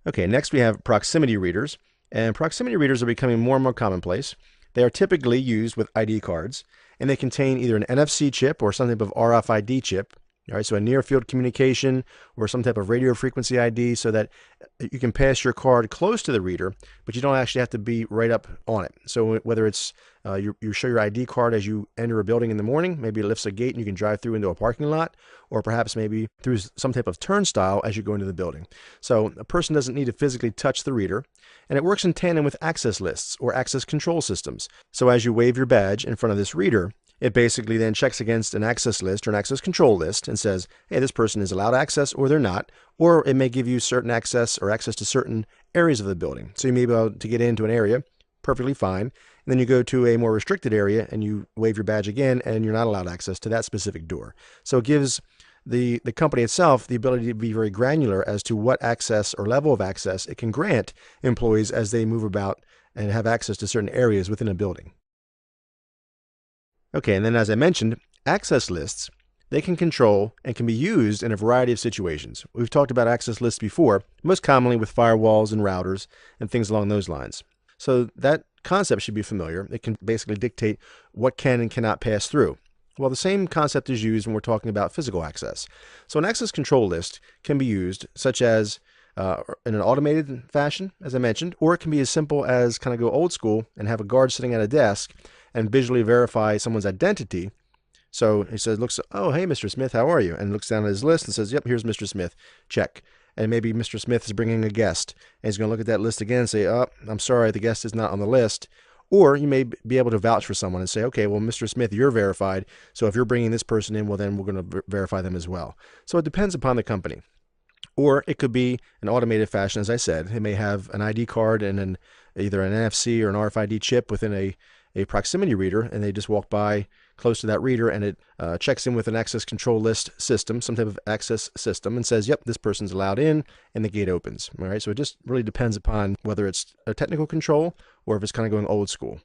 Okay, next we have proximity readers, and proximity readers are becoming more and more commonplace. They are typically used with ID cards, and they contain either an NFC chip or some type of RFID chip. All right, so a near field communication or some type of radio frequency ID so that you can pass your card close to the reader, but you don't actually have to be right up on it. So whether it's you show your ID card as you enter a building in the morning, maybe it lifts a gate and you can drive through into a parking lot, or perhaps maybe through some type of turnstile as you go into the building. So a person doesn't need to physically touch the reader, and it works in tandem with access lists or access control systems. So as you wave your badge in front of this reader, it basically then checks against an access list or an access control list and says, hey, this person is allowed access or they're not. Or it may give you certain access or access to certain areas of the building. So you may be able to get into an area perfectly fine. And then you go to a more restricted area and you wave your badge again and you're not allowed access to that specific door. So it gives the company itself the ability to be very granular as to what access or level of access it can grant employees as they move about and have access to certain areas within a building. Okay, and then as I mentioned, access lists, they can control and can be used in a variety of situations. We've talked about access lists before, most commonly with firewalls and routers and things along those lines. So that concept should be familiar. It can basically dictate what can and cannot pass through. Well, the same concept is used when we're talking about physical access. So an access control list can be used such as in an automated fashion, as I mentioned, or it can be as simple as kind of go old school and have a guard sitting at a desk and visually verify someone's identity. So he says, looks, oh, hey, Mr. Smith, how are you? And looks down at his list and says, yep, here's Mr. Smith. Check. And maybe Mr. Smith is bringing a guest. And he's going to look at that list again and say, oh, I'm sorry, the guest is not on the list. Or you may be able to vouch for someone and say, okay, well, Mr. Smith, you're verified. So if you're bringing this person in, well, then we're going to verify them as well. So it depends upon the company. Or it could be an automated fashion, as I said. It may have an ID card and either an NFC or an RFID chip within a proximity reader, and they just walk by close to that reader and it checks in with an access control list system, some type of access system, and says, yep, this person's allowed in, and the gate opens. All right, so it just really depends upon whether it's a technical control or if it's kind of going old school.